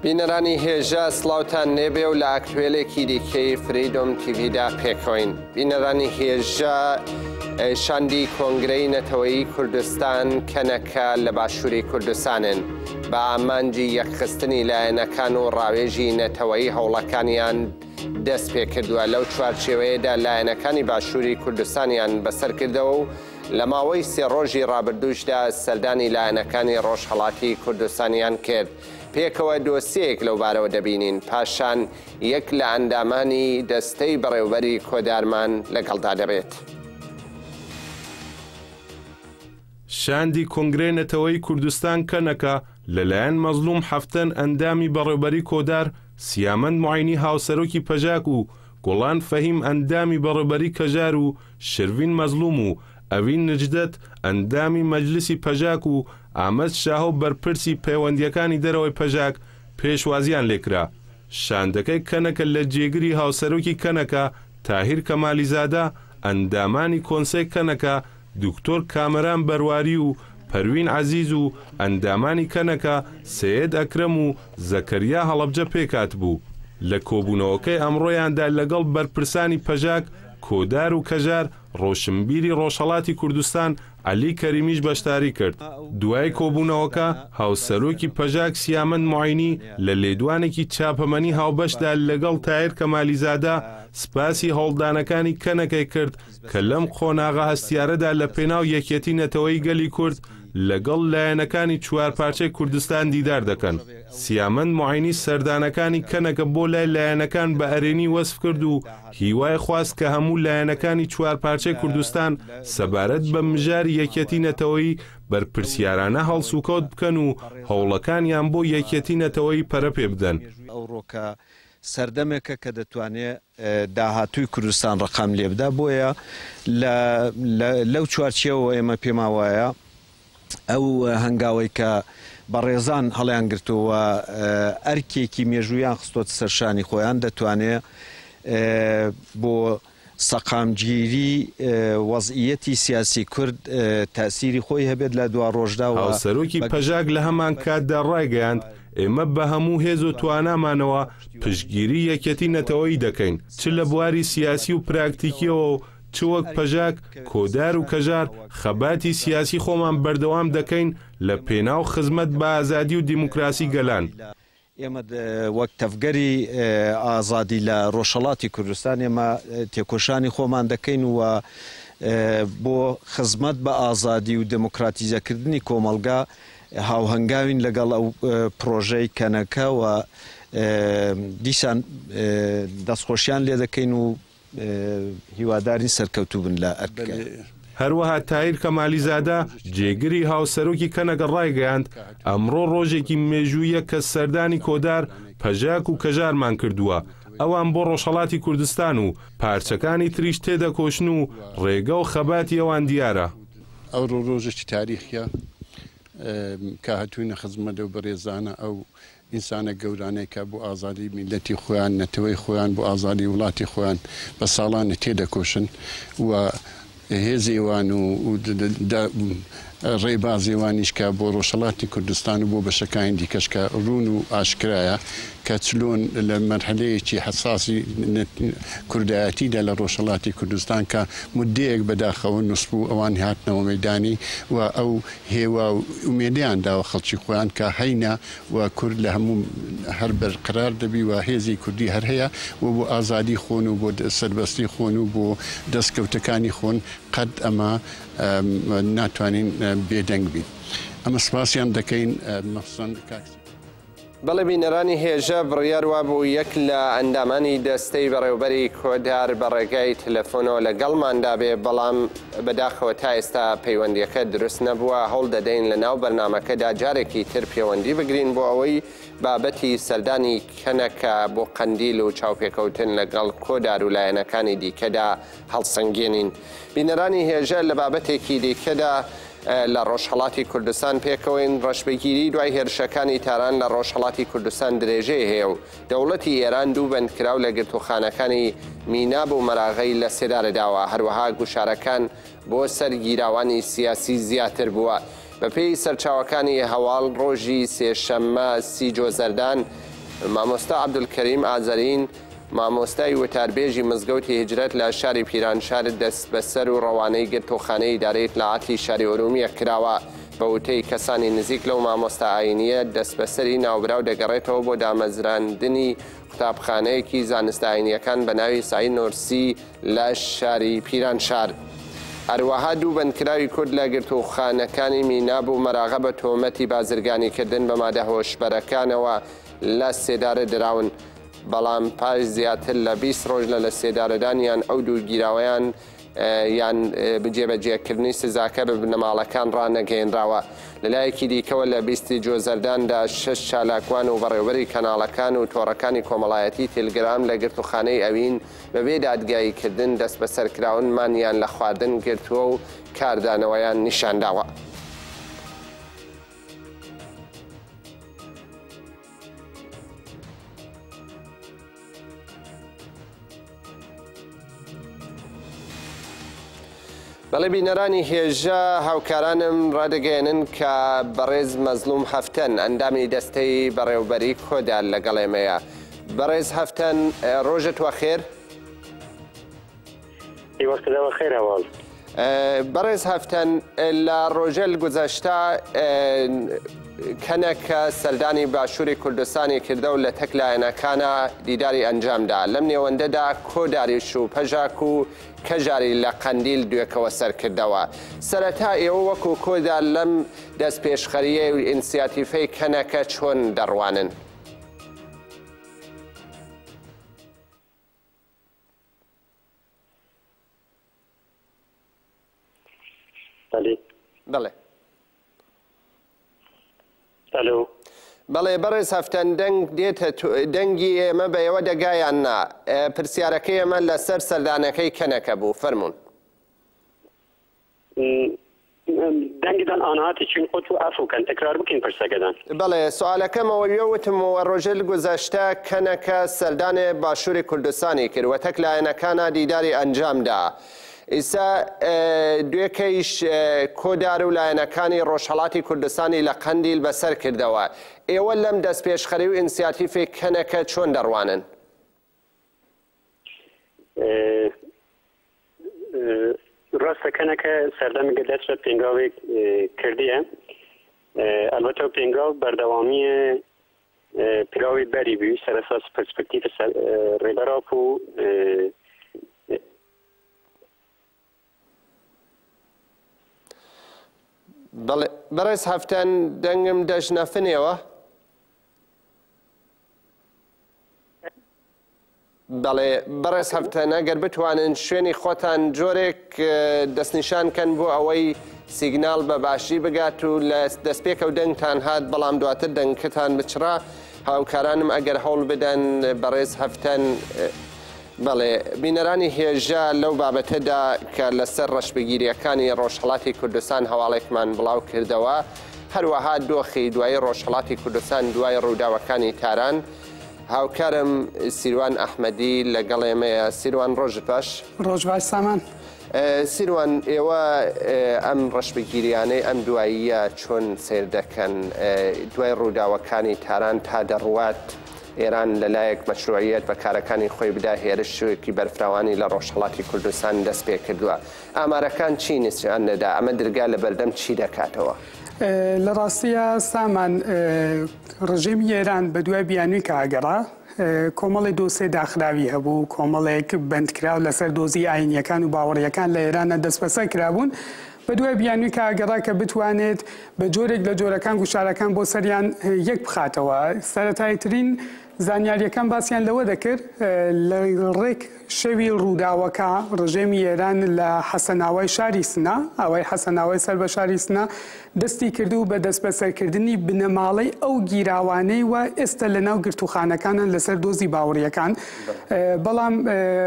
بینەرانی هێژە سڵاوتان نێبێ و لە ئاکتوێلێکی دیکەی فریدۆم تیڤیدا پێکەوەین. بینەرانی هێژە شاندی کۆنگرەی نەتەوەیی کوردستان کەنەکە لە باشووری کوردستانن بە ئامانجی یەکخستنی لایەنەکان و ڕاوێژی نەتەوەیی هەوڵەکانیان دەست پێ کردووە. لەو چوارچێوەیەدا لایەنەکانی باشووری کوردستانیان بەسەرکردەوە و لە ماوەی سێ ڕۆژی ڕابردووشدا سەردانی لایەنەکانی ڕۆژهەڵاتی کوردستانیان کرد. پێکەوە دۆسیەک لەو بارەوە دەبینین. پاشان یەک لە ئەندامانی دەستەی بەڕێوەبەری کۆدارمان لەگەڵدا دەبێت. شاندی کۆنگرەی نەتەوەیی کوردستان کەنەکە لەلایەن مەزلوم حەفتەن ئەندامی بەڕێوەبەری کۆدار، سیامەند موعینی هاوسەرۆکی پەژاک و گوڵان فەهیم ئەندامی بەڕێوەبەری کەژار و شروین مەزلوم و ئەڤین نجدەت ئەندامی مەجلسی پەژاک و ئامەد شاهۆ بەرپرسی پەیوەندیەکانی دەرەوەی پەژاک پێشوازیان لێکرا. شاندەکەی کەنەکە لە جێگری هاوسەرۆکی کەنەکە تاهیر کەمالیزادە، ئەندامانی کۆنسەی کەنەکە دکتۆر کامەران بەرواری و پەروین عەزیز و ئەندامانی کەنەکە سەیەد ئەکرەم و زەکەریا هەڵەبجە پێکات بوو. لە کۆبوونەوەکەی ئەمڕۆیاندا لەگەڵ بەرپرسانی پەژاک، کۆدار و کەژار ڕۆشنبیری ڕۆژهەڵاتی کوردستان عەلی کەریمیش بەشداری کرد. دوای کۆبوونەوەکە هاوسەرۆکی پەژاک سیامەند موعینی لە لێدوانێکی چاپەمەنی هاوبەشدا لەگەڵ تاهیر کەمالیزادە سپاسی هەوڵدانەکانی کەنەکەی کرد کە لەم قۆناغە هەستیارەدا لە پێناو یەکێتی نەتەوەیی گەلی کورد لەگەڵ لایەنەکانی چوارپارچەی کوردستان دیدار دەکەن. سیامەند موعینی سەردانەکانی کەنەکە بۆ لای لایەنەکان بە ئەرێنی وەسف کرد و هیوای خواست کە هەموو لایەنەکانی چوارپارچەی کوردستان سەبارەت بە مژاری یەکێتی نەتەوەیی بەرپرسیارانە هەڵسوکەوت بکەن و هەوڵەکانیان بۆ یەکێتی نەتەوەیی پەرە پێ بدەن. سەردەمێکە کە دەتوانێت داهاتووی کوردستان ڕقام لێ بدا، بۆیە لەو چوارچێوە ئێمە پێما وایە ئەو هەنگاوەی کە بەڕێزان هەڵیان گرتووە ئەرکێکی مێژوویان خستۆت سەرشانی خۆیان دەتوانێت بۆ سەقامگیری وەزعیەتی سیاسی کورد تەسیری خۆی هەبێت لە دوا ڕۆژدا. و هاوسەرۆکی پەژاک لە هەمان کاتدا ڕایگەیاند ئێمە بە هەموو هێز و توانامانەوە پشتگیری یەکێتی نەتەوەیی دەکەین، چ لە بواری سیاسی و پراکتیکیەوە و چ وەک پەژاک، کۆدار و کەژار خەباتی سیاسی خۆمان بەردەوام دەکەین لە پێناو خزمەت بە ئازادی و دیموکراسی گەلان. ئێمە وەک تەفگەری ئازادی لە ڕۆژهەڵاتی کوردستان ئێمە تێکۆشانی خۆمان دەکەین و بۆ خزمەت بە ئازادی و دموکراتیزەکردنی کۆمەلگا هاوهەنگاوین لەگەڵ ئەو پرۆژەی کەنەکە و دیسان دەستخۆشیان لێ دەکەین و هیواداری سەرکەوتوو بن لە ئەرکەکە. هەروەها تاهیر کەمالیزادە جێگری هاوسەرۆکی کەنەکە ڕایگەیاند ئەمڕۆ ڕۆژێکی مێژوویە کە سەردانی کۆدار، پەژاک و کەژارمان کردووە. ئەوان بۆ ڕۆژهەڵاتی کوردستان و پارچەکانی تریش تێدەکۆشن و ڕێگە و خەباتی ئەوان دیارە. ئەو ڕۆژێکی تاریخیە کە هاتووینە خزمەتە و بەڕێزانە ئەو ئینسانە گەورانەیە بۆ ئازادی میلەتی خۆیان، نەتەوەی خۆیان، بۆ ئازادی وڵاتی خۆیان بە ساڵانە تێدەکۆشن و هێزیوان و ڕێبازیوانیشکە بۆ ڕۆژهەڵاتی کوردستان و بۆ بەشەکانی دیکەشکە ڕوون و ئاشکرایە کە چلۆن لە مەرحەلەیەکی حساسی کوردایەتیدا لە ڕۆژهەڵاتی کوردستان کە مودەیەک بەداخەوە نووسبوو ئەوان هاتنەوە مەیدانی و ئەو هێوا و ئومێدیان داوە خەڵکی خۆیان کە هەینە و کورد لە هەموو هەر بەرقرار دەبی و هێزی کوردی هەر هەیە و بۆ ئازادی خۆن و بۆ سەربەستی خۆن و بۆ دەستکەوتەکانی خۆن قەت ئەمە ناتوانین بێدەنگ بین. ئەمە سپاسیان دەکەین مەخسوساً کاکسی. بەڵێ بینەرانی هێژە بڕیار وابوو یەک لە ئەندامانی دەستەی بەڕێوەبەری کۆدار بە ڕێگای تەلەفۆنەوە لەگەڵماندا بێ، بەڵام بەداخەوە تا ئێستا پەیوەندیەکە دروست نەبووە. هەوڵ دەدەین لە ناو بەرنامەکەدا جارێکی تر پەیوەندی بگرین بۆ ئەوەی بابەتی سەردانی کەنەکە بۆ قەندیل و چاوپێکەوتن لەگەڵ کۆدار و لایەنەکانی دیکەدا هەڵسەنگێنین. بینەرانی هێژە لە بابەتێکی دیکەدا لە ڕۆژهەڵاتی کوردستان پێکەوەین. ڕەشبەگیری دوای هێرشەکانی تاران لە ڕۆژهەڵاتی کوردستان درێژەی هەیە و دەوڵەتی ئێران دوو بەندکراو لە گرتوخانەکانی میناب و مەراغەی لە سێدارەداوە. هەروەها گوشارەکان بۆ سەرگیراوانی سیاسی زیاتر بووە. بەپێی سەرچاوەکانی هەواڵ ڕۆژی سێشەممە 30 جۆزەردان مامۆستا عەبدولکەریم ئازەرین مامۆستای وتاربێژی مزگەوتی هجرەت لە شاری پیرانشار دەست بەسەر و ڕەوانەی گرتوخانەی ئیدارەی ئیطلاعاتی شاری ئورومیە کراوە. بە وتەی کەسانی نزیک لەو مامۆستا ئاینیە دەست بەسەری ناوبراو دەگەڕێتەوە بۆ دامەزراندنی قوتابخانەیەکی زانستە ئاینیەکان بە ناوی سعید نورسی لە شاری پیرانشار. هەروەها دوو بەندکراوی کورد لە گرتوخانەکانی میناب و مەراغە بە تۆمەتی بازرگانیکردن بە مادە هۆشبەرەکانەوە لە سێدارە دراون. بەڵام پاش زیاتر لە 20 ڕۆژ لە سێدارەدانیان ئەو دوو گیراوەیان یان بجێبەجێکردنی سزاکە بە بنەماڵەکان ڕانەگەێنراوە. لەلایەکی دیکەوە لە 20 جۆزەرداندا 6 چالاکوان و بەڕێوەبەری کەناڵەکان و تۆڕەکانی کۆمەڵایەتی تێلگرام لە گرتوخانەی ئەوین بەبێ دادگاییکردن دەست بەسەرکراونمانیان لە خواردن گرتووە و کاردانەوەیان نیشانداوە. بەڵێ بینەرانی هێژە هاوکارانم ڕادەگەێنن کە بەڕێز مەزلوم هەفتەن ئەندامی دەستەی بەڕێوەبەری کۆدا لەگەڵێمەیە. بەڕێز هەفتەن ڕۆژت وە خێر؟ بەڕێز هەفتەن لە ڕۆژەل گوزەشتا کەنەکە سەردانی باشووری کوردستانی کردە و لە تەکلایەنەکانە دیداری ئەنجامدا. لەم نێوەندەدا کۆداریش و پەژاک و کەژاری لە قەندیل دوێکەوە سەرکردەوە. سەرەتا ئێوە وەکو کۆدا لەم دەست پێشخەریە و ئینسیاتیفەی کەنەکە چۆن دەڕوانن؟ بەڵێ بەڵێ بەڕێز هەفتەن دەنگی ئێمە بە ئێوە دەگایان نا پرسیارەکەی ئێمە لەسەر سەردانەکەی کەنەکە بوو فەرمونون. دەنگدان ئانهاتی چین خۆت و ئافوکەن تەکرار بکەین پرسەکەدان. بەڵێ سوالەکەمەوە وتمەوە ڕۆژەل گوزەشتە کەنەکە سەردانی باشووری کوردستانی کرد و تەکلایەنەکانە دیداری ئەنجامدا. ئیسا دوێکەیش کۆدار و لایەنەکانی ڕۆژهەڵاتی کوردستانی لە قەندیل بەسەر کردەوە. ئێوە لەم دەست پێشخەری و ئینسیاتیفی کەنەکە چۆن دەڕوانن؟ ڕاستە کەنەکە سەردەمی گەلەترە پێنگاوێک کردیە. ئەلبەتە پێنگاو بەردەوامیە پیراوی بەری بووی سەرەساس پرسپکتیف ڕێبەراپ و بەڕێز هەفتەن دەنگم دەژنەفنێەوە؟ بەڵێ بەڕێز هەفتەن ئەگەر بتوانن شوێنی خۆتان جۆرێک دەستنیشانکەن بۆ ئەوەی سیگنال بە باشی بگات و لە دەستپێکە و دەنگتان هات بەڵام دواتر دەنگکتان بچرا هاوکارانم ئەگەر هەوڵ بدەن بەڕێز هەفتەن. بەڵێ بینەرانی هێژە لەو بابەتەدا کە لەسەر ڕەشبگیریەکانی ڕۆژهەڵاتی کوردستان هەواڵێکمان بڵاو کردەوە هەروەها دۆخی دوای ڕۆژهەڵاتی کوردستان دوای ڕووداوەکانی تاران هاوکارم سیروان ئەحمەدی لەگەڵێمەیە. سیروان ڕۆژت باش؟ ڕۆژ باش سامان. سیروان ئێوە ئەم ڕەشبگیریانەی ئەم دواییە چۆن سیر دەکەن دوای ڕووداوەکانی تاران تا دەڕوات ئێران لەلایەک مەشروعیەت بە کارەکانی خۆی بدا هێرشێکی بەرفراوانی لە ڕۆژهەڵاتی کوردستان دەست پێ کردووە. ئامارەکان چی نیسان دەدا؟ ئەمە دەرگا لە بەردەم چی دەکاتەوە؟ لە ڕاستیە سامان ڕژیمی ئێران بە دوای بیانووی کاگەڕا کۆمەڵی دۆسێ داخراوی هەبوو، کۆمەڵێک بەندکراو لەسەر دۆزی ئاینیەکان و باوەڕیەکان لە ئێرانە دەست بەسەر کرابوون بە دوای بیانووی کاگەڕا کە بتوانێت بە جۆرێک لە جۆرەکان گوشارەکان بۆ سەریان یەک بخاتەوە. سەرەتایترین زانیاریەکان باسییان لەوە دەکرد لە ڕێک شەوی ڕووداوەکە ڕژێمی ئێران لە حەسەناوای شاری سنا ئەوەی حەسەناوای سەر بە شاری سنا دەستی کردو بە دەست بەسەرکردنی بنەماڵەی ئەو گیراوانەی و ئێستا لەناو گرتوخانەکانن لەسەر دۆزی باوەڕیەکان. بەڵام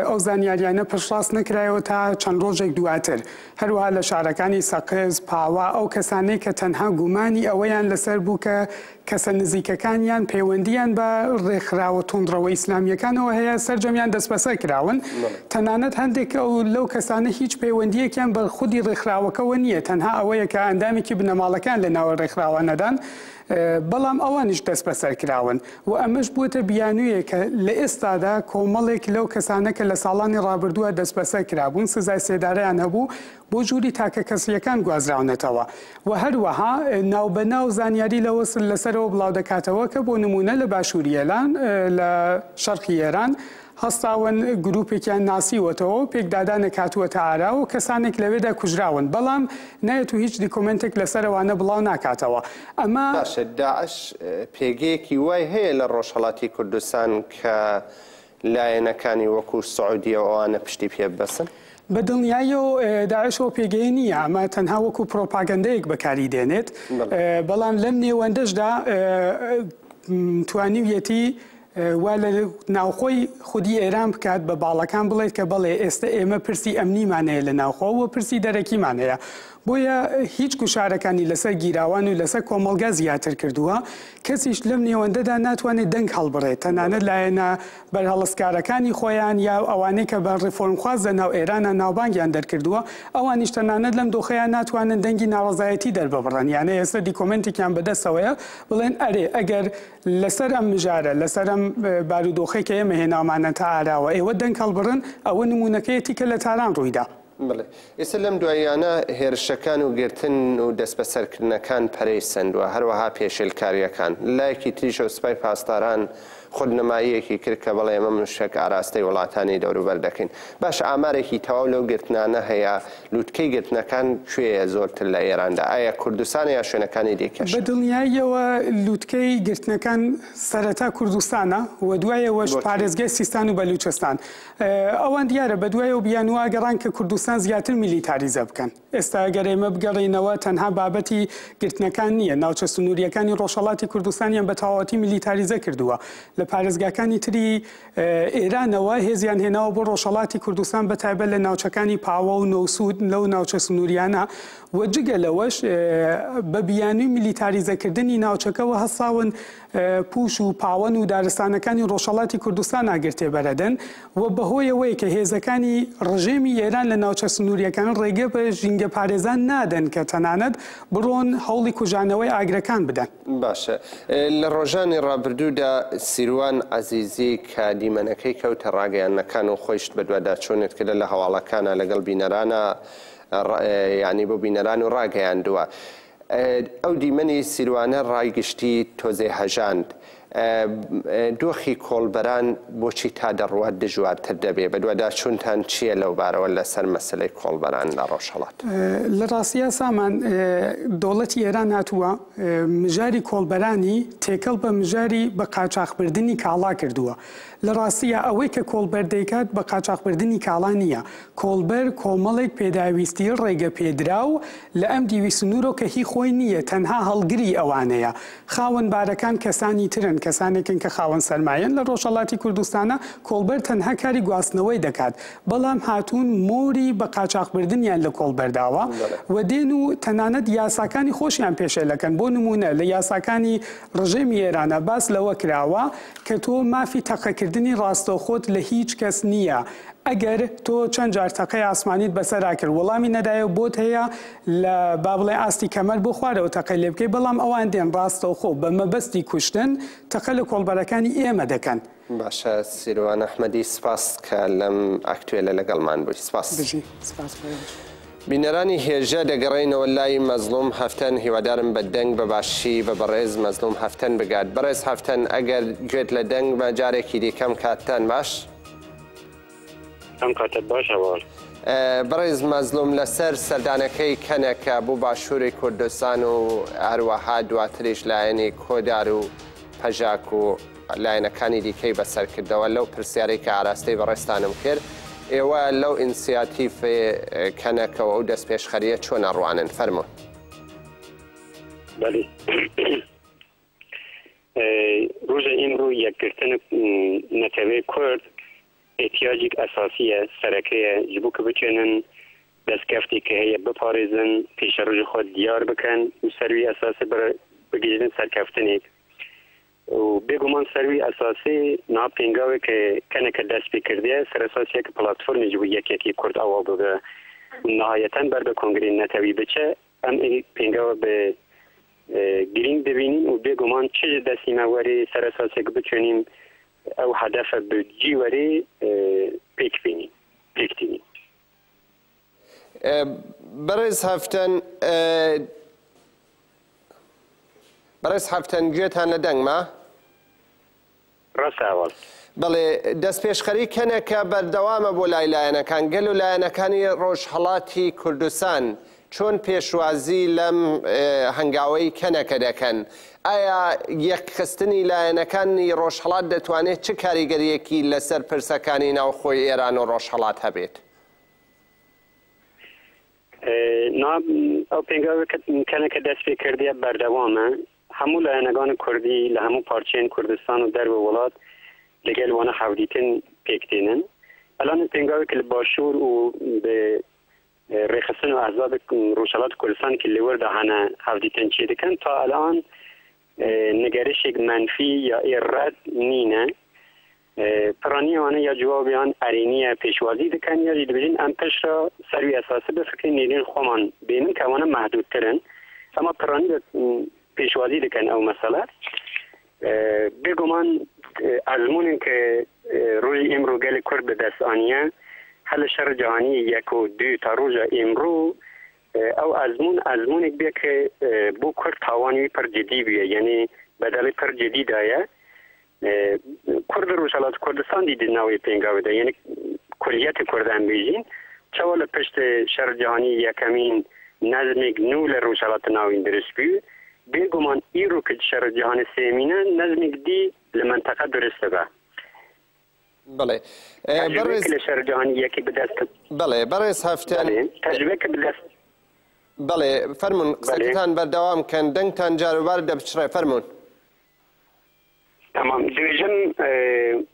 ئەو زانیاریانە پشتڕاست نەکرایەوە تا چەند ڕۆژێک دواتر. هەروەها لە شارەکانی سەقز پاوا ئەو کەسانەی کە تەنها گومانی ئەوەیان لەسەر بوو کە کەسە نزیکەکانیان پەیوەندیان بە ڕێکخراوە تونندڕەوە ئیسلامیەکانەوە هەیە سەرجەمیان دەست بەسەر کراون تەنانەت هەندێک ئەو لەو کەسانە هیچ پەیوەندیەکیان بە خودی ڕێکخراوەکەەوە نییە تەنها ئەوەیە کە ئەندامێکی بنەماڵەکان لە ناوە ڕێکخراوانەدان بەڵام ئەوانیش دەست بەسەر کراون و ئەمەش بووتە بیانوویە کە لە ئێستادا کۆمەڵێک لەو کەسانە کە لە ساڵانی ڕابردووە دەست بەسەر کرابوون سزای سێدارەیان هەبوو بۆ جووری تاکە کەسیەکان گوازراونەتەوە و هەروەها ناوبەناو زانیاری لەوە لەسەرەوە بڵاو دەکاتەوە کە بۆ نمونە لە باشووری ئێران لە شەرقی ئێران هەستاون گروپێکیان ناسیوەتەوە پێکدادانە کاتووەتە ئارا و کەسانێک لەوێدا کوژراون بەڵام نایەت و هیچ دیکۆمنتێک لەسەرەوانە بڵاو ناکاتەوە ئەمە باشە داعش پێگەیەکی وای هەیە لە ڕۆژهەڵاتی کوردستان کە لایەنەکانی وەکو سعودیە ئەوانە پشتی پێ ببەسن بە دڵنیاییەوە داعشەوە پێگەی نییە ئەمە تەنها وەکو پرۆپاگەندەیەک بەکاری دێنێت بەڵام لەم نێوەندەشدا توانیویەتی وا لە ناوخۆی خودی ئێران بکات بە باڵەکان بڵێت کە بەڵێ ئێستا ئێمە پرسی ئەمنیمانەیە لە ناوخۆوە پرسی دەرەکیمانەیە بۆیە هیچ گوشارەکانی لەسەر گیراوان و لەسەر کۆمەلگا زیاتر کردووە کەسیش لەم نێوەندەدا ناتوانێت دەنگ هەڵبڕێت تەنانەت لایەنە بەرهەڵسکارەکانی خۆیان یا ئەوانەی کە بە ڕێفۆرمخواز لە ناو ئێرانە ناوبانگیان دەرکردووە ئەوانیش تەنانەت لەم دۆخەیان ناتوانن دەنگی ناڕەزایەتی دەرببڕن یانە ئێستا دیکۆمنتێکیان بەدەستەوەیە بڵێن ئەرێ ئەگەر لەسەر ئەم مژارە لەسەر ئەم بارودۆخەی کە ئێمە هێناومانە تا ئاراوە ئێوە دەنگ هەڵبڕن ئەوە نمونونەکەیەتی کە لە تاران ڕوویدا بڵێ ئێستا لەم دواییانە هێرشەکان و گرتن و دەست بەسەرکردنەکان پەرەی سندووە هەروەها پێشێلکاریەکان لایەکی تریشە و سوپای پاسداران خودنماییەکی کرد کە بڵێ ئێمە منشک ئاراستەی وڵاتانی دەوروبەر دەکەین باش ئامارێکی تەواو لەو گرتنانە هەیە لووتکەی گرتنەکان کوێیە زۆرتر لە ئێراندا ئایا کوردستان یا شوێنەکانی دیکەش بە دڵنیاییەوە لووتکەی گرتنەکان سەرەتا کوردستانە و دوایەوەش پارێزگای سیستان و بەلوچستان ئەوان دیارە بە دوایەوە بیانوە گەڕان کە کوردستان زیاتر میلیتاریزە بکەن ئێستا گەر ئێمە بگەڕێنەوە تەنها بابەتی گرتنەکان نییە ناوچە سنووریەکانی ڕۆژهەڵاتی کوردستانیان بە تەواوەتی میلیتاریزە کردووە لە پارێزگاکانی تری ئێرانەوە هێزیان هێناوە بۆ ڕۆژهەڵاتی کوردستان بە تایبەت لە ناوچەکانی پاوە و نەوسود لەو ناوچە سنووریانە و جگە لەوەش بە بیانووی میلیتاریزەکردنی ناوچەکەەوە هەساون پوش و پاوەن و دارستانەکانی ڕۆژهەڵاتی کوردستان ئاگرتێ بەرەدەن و بەهۆیەوەی کە هێزەکانی ڕژێمی ئێران لە ناوچە سنووریەکان ڕێگە بە ژینگە پارێزان نادەن کە تەنانەت بڕۆن هەوڵی کوژانەوەی ئاگرەکان بدەن باشە لە ڕۆژانی ڕابردوودا سیروان عەزیزی کە دیمەنەکەی کەوتە ڕاگەیانەکان و خۆیشت بەدووادا چۆنێت کردە لە هەواڵەکانە لەگەڵ بینەرانە ینی بۆ بینەران و ڕاگەیاندووە ئەو دیمەنی سیروانە ڕایگشتی تۆزێ هەژاند دۆخی کۆڵبەران بۆچی تا دەڕوات دژوارتر دەبێ بەدووادا چونتان چییە لەو بارەوە لەسەر مەسلەی کۆڵبەران لە ڕۆژهەڵات لە ڕاستیە سامان دەوڵەتی ئێران هاتووە مژاری کۆڵبەرانی تێکەڵ بە مژاری بە قاچاقبردنی کاڵا کردووە لە ڕاستیە ئەوەی کە کۆڵبەر دەیکات بە قاچاقبردنی کاڵا نییە کۆڵبەر کۆمەڵێک پێداویستی ڕێگە پێدراو لە ئەم دیوی سنوورۆ کە هی خۆی نییە تەنها هەڵگری ئەوانەیە خاوەن بارەکان کەسانی ترن کەسانێکن کە خاوەن سەرمایەن لە ڕۆژهەڵاتی کوردستانە کۆڵبەر تەنها کاری گواستنەوەی دەکات بەڵام هاتوون مۆری بە قاچاقبردنیان لە کۆڵبەرداوە و دێن و تەنانەت یاساکانی خۆشیان پێشێلەکەن بۆ نمونە لە یاساکانی ڕژێمی ئێرانە باس لەوە کراوە کە تۆ مافی تەقەکردنی ڕاستەوخۆت لە هیچ کەس نییە ئەگەر تۆ چەند جار تەقەی ئاسمانیت بەسەرا کرد وەڵامی نەدایە بۆت هەیە لە با بڵێ ئاستی کەمەر بۆ خوارەوە تەقەی لێ بکەی بەڵام ئەوان دێن ڕاستەوخۆ بە مەبەستی کوشتن تەقە لە کۆڵبەرەکانی ئێمە دەکەن باشە سیروان ئەحمەدی سپاس کە لەم ئاکتوێلە لەگەڵمان بووی سپاس بینەرانی هێژە دەگەڕێنەوە لای مەزلوم هەفتەن هیوادارم بە دەنگ بە باشی بە بەڕێز مەزلوم هەفتەن بگات بەڕێز هەفتەن ئەگەر گوێت لە دەنگ بە جارێکی دیکەم کاتتان باش ئەم کاتت باش هەواڵ بەڕێز مەزلوم لەسەر سەردانەکەی کەنەکە بوو باشووری کوردستان و هەروەها دواتریش لایەنی کۆدار و پەژاک و لایەنەکانی دیکەی بەسەرکردەوە لەو پرسیارەی کە ئاراستەی بەڕێستانم کرد ئێوە لەو ئینسیاتیفی کەنەکەەوە ئەو دەست پێشخەریە چۆن ئەڕوانن فەرموون بەڵێ ڕۆژە ئیمڕۆ یەکگرتن نەتەوەی کورد احتیاجێک ئەساسیە سەرەکەیە ji بۆ کە بچێنن دەستکەفتی کە هەیە بپارێزن پێش ڕۆژ خۆ دیار بکەن و سەروی ئەساسە بگیرن سەرکەفتنێک. ئەم نەتەوەی کورد هەیە بە پارێزگای سیستان و بەلوچستان و هەروەها لە شەرقی ئێران. و بگمان سروی اساسی نا پینگاوی که کنه که دست بکردیه سر اساسی که پلاتفورم جبو یکی کرد آوا بگه نهایتا برده کنگری نتوی بچه ام ای پینگاو به گرین ببینیم و بگمان چه دستی مواری سر اساسی که بچونیم او هدف بجی وری پیک بینیم پیک دینیم برز هفتن گوێتان لە دەنگما؟ ڕاست ئاوەڵ بەڵێ دەست پێشخەری کەنێکە بەردەوامە بۆ لای لایەنەکان گەل و لایەنەکانی ڕۆژهەڵاتی کوردستان چۆن پێشوازی لەم هەنگاوەی کەنەکە دەکەن؟ ئایا یەکخستنی لایەنەکانی ڕۆژهەڵات دەتوانێت چه کاریگەریەکی لەسەر پرسەکانی ناوخۆی ئێران و ڕۆژهەڵات هەبێت؟ ئەو پێنگاوی کەنەکە دەست پێ کردیە بەردەوامە هەموو لایەنەکانی کوردی لە هەموو پارچەیەن کوردستان و دەرەوە وڵات لەگەڵ وانە حەودیتن پێکتێنن ئەلان پێنگاوی کە لە باشوور و ڕێخستن و ئەحزاب ڕۆژهەڵات کوردستان کە لێوەردا هەنە حەودیتن چێ دەکەن تا ئەلان نگەرشێک منفی یا ڕەد نینە پرانی وانه یا جوابیان ارینیه پیشوازی دکن یا جدبجین ام پش را سروی اساسی بفکر نیرین خومان بینن که وانه محدود ترن اما پرانی پیشوازی دکن او مسئله بگمان ازمونن که روز امرو گل کرد به دست آنیه حل شر جهانی یک و دو تا روز امرو او ازمونک بیا که بو کرد تاوانی پر جدی بیه یعنی بدل پر جدی دایه کرد روشالات کردستان دیدی ناوی پینگاوی ده یعنی کلیت کردن بیجین چوال پشت شر جهانی یکمین نظمک نول روشالات ناوی درست بیو بگمان ایرو که شر جهانی سیمینه نظمک دی لمنطقه درسته با بله تجربه شر جهانی یکی بدست بله برای هفتن تجربه که بدست بله فرمون قصتان بردوام کن دنگتان جاروبار دبچره فرمون تمام دویجم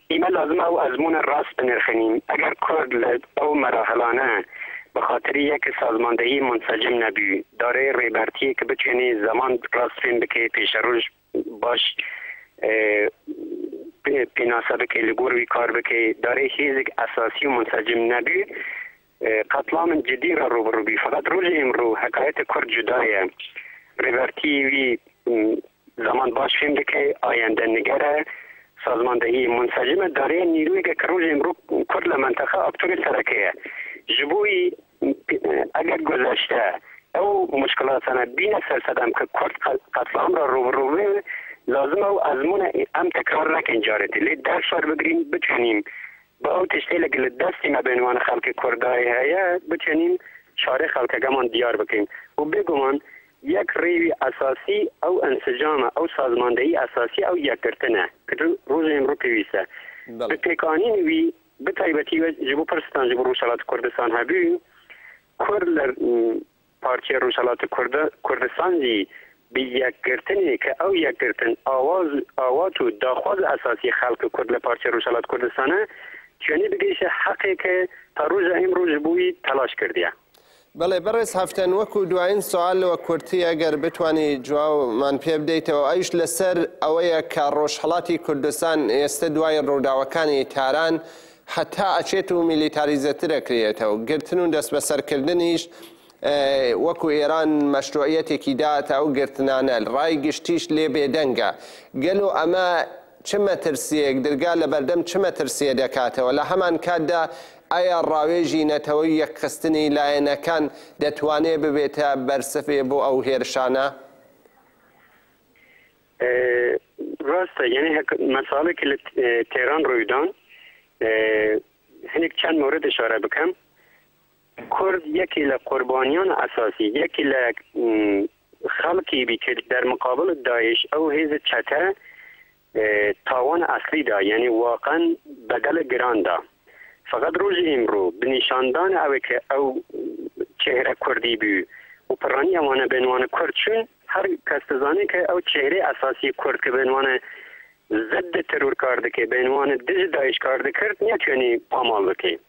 ایمه لازم او ازمون راست بنرخنیم اگر کرد او مراحلانه به خاطر یک سازماندهی منسجم نبی داره ریبرتی که بتونی زمان راست فیم بکه پیش روش باش پیناسه بکه لگوروی کار بکه داره هیزک اساسی و منسجم نبی قتلام جدی را رو بی فقط روز امرو حکایت کرد جدایه ریبرتی وی زمان باش فهم که آینده نگره سازماندهی منسجم داره نیروی که روز امرو کل منطقه اکتور سرکه جبوی اگر گذشته او مشکلاتنا بین سرسدم که کرد قتلام را روبروه لازم او ازمون ام تکرار نکن جارتی لی درس فر بگریم بتونیم با او تشتیل اگر دستی ما بینوان خلق کردای هیا بتونیم شاره خلقگمان دیار بکنیم و بگمان یک ریوی اساسی او انسجام او سازماندهی اساسی او یکرتنه که روز امرو پیویسته به پیکانی نوی به طایبتی و جبو پرستان جبو روشالات کردستان هبیم کرد پارچه روشالات کردستان جی به یکرتنه که او یکرتن آواز و داخواز اساسی خلق کرد لپارچه روشالات کردستانه چونی بگیشه حقی که تا روز امرو جبوی تلاش کردیه بله برس هفتن وەکو دوایین سوال و کورتی ئەگەر بتوانی جوابمان پێ بدەیتەوە ئەیش لەسەر ئەوەیە کە ڕۆژهەڵاتی کوردستان ئێستا دوای ڕووداوەکانی تاران حتا ئەچێت و میلیتاریزەتر ئەکرێتەوە گرتن و دەست بەسەرکردنیش وەکو ئێران مەشروعیەتێکی داهاتە ئەو گرتنانە ڕای گشتیش لێ بێدەنگە گەل و ئەمە چ مەترسیەک دەرگا لە بەردەم چ مەترسیە دەکاتەوە لە هەمان کاتدا ئایا ڕاوێژی نەتەوەی یەکخستنی لایەنەکان دەتوانێت ببێتە بەرسەفێ بۆ ئەو هێرشانە؟ ڕاستە یعنی مەساڵێکی لە تێران ڕوویدان هەنێک چەند مورد اشاره بکەم کورد یەکی لە قوربانیان ئەساسی یەکی لە خەڵکی بیکرد در مقابل داعش ئەو هێز چەتە تاوان ئەسلیدا یعنی واقعا بەدەل گراندا فقط روز امرو بنشاندان اوه که او چهره کردی بیو و پرانی اوانه بینوان کرد چون هر کس تزانه که او چهره اساسی کرد که بینوان ضد ترور کرده که بینوان دژ داعش کرده کرد نیتونی پامال بکی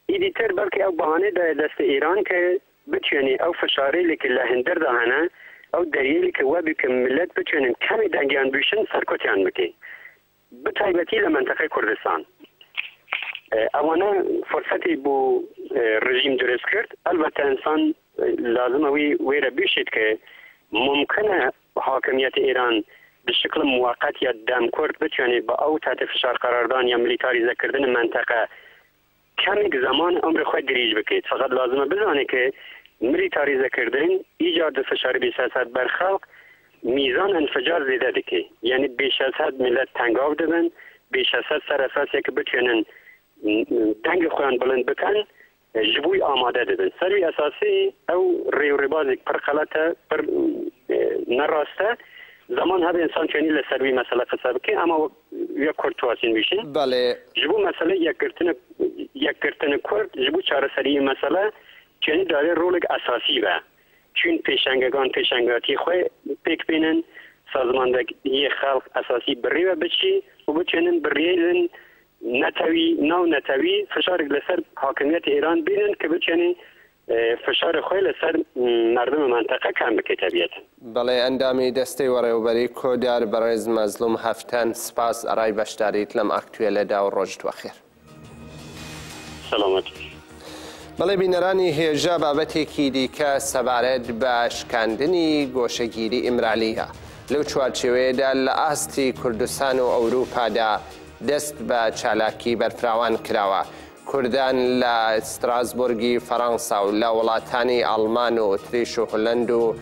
ایدیتر بلکه او بهانه ده دست ایران که بتونی او فشاری لیکن لهندر دهنه ئەو دەریێکی وابی کە ملت بتوێنن کەمی دەنگیان بشن سەرکۆتیان بکەین بتایبەتی لە منتەقەی کوردستان ئەوانە فرسەتی بۆ ڕژیم دروست کرد ئەلبەتە ئینسان لازمەوەی وێرە بشێت کە ممکنە حاکمیەت ئێران بشکل موقت یا دەم کورد بتوانێت بە ئەو تحت فشار قراردان یا ملیتاریزەکردن منتەقە کەمێک زمان ئەمر خۆی دریج بکەیت فقط لازمە بزانێت کە ملیتاریزەکردن ایجاد فشار بێسیاست بەر خەڵک میزان انفجار زێدە دەکەی یعنی بێشەسەد ملت تەنگاو دەبن بێشەسەد سەر ئەساسێکە بتوێنن دەنگ خۆیان بڵند بکەن ji بوی ئامادە دەبن سەروی ئەساسی ئەو ڕێوڕێبازێک پڕ خەڵەتە پڕ نەڕاستە زمان هەبێ ئینسان توێنی لە سەروی مەسەلە قسە بکەین ئەمە یەک کورد تواسین بشین ji بۆ مەسەلە یەکگرتنە کورد ji بۆ چارەسەری مەسەلە توێنی دارێ ڕۆڵێک ئەساسی بە چون پێشەنگەکان پێشەنگاتی خۆی پێک بێنن سازماندەهی خەڵک ئەساسی بڕێوە بچی و بتوێنن بڕێن نەتەوی ناو نەتەوی فشارێک لەسەر حاکمیەت ئێران بینن کە بتوێنێ فشار خۆی لەسەر مردم منتەقە کەم بکەیت تەبیەتن بەڵێ ئەندامی دەستەی وەڕێوەبەری کۆدار بەڕێز مەزلوم هەفتەن سپاس ئەڕای بەشداریت لەم ئەکتوێلەدا و ڕۆژت وەخێر سەلامەت بەڵێ بینەرانی هێژە بابەتێکی دیکە سەبارەت بە شکاندنی گۆشەگیری ئیمرالیە لەو چوارچێوەیەدا لە ئاستی کوردستان و ئەوروپادا دەست بە چالاکی بەرفراوان کراوە کوردان لە ستراسبورگی فەڕەنسا و لە وڵاتانی ئەڵمان و ئۆتریش و هۆلەند و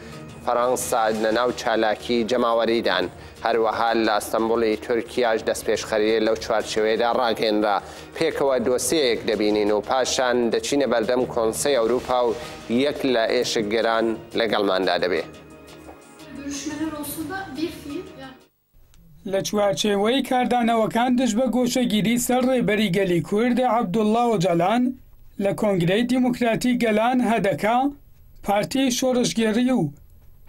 فەڕەنسا لەناو چالاکی جەماوەریدان هەروەها لە ئەستەمبوڵی تورکیاش دەستپێشخەریە لەو چوارچێوەیەدا ڕاگەێنرا پێکەوە دۆسیەیەک دەبینین و پاشان دەچینە بەردەم کۆنسەی ئەوروپا و یەک لە ئێشک گەران لەگەڵماندا دەبێ لە چوارچێوەی کاردانەوەکان دژ بە گۆشەگیری سەر ڕێبەری گەلی کورد عەبدوڵڵا ئۆجەلان لە کۆنگرەی دیموکراتی گەلان هەدەکا پارتی شۆڕشگێڕی و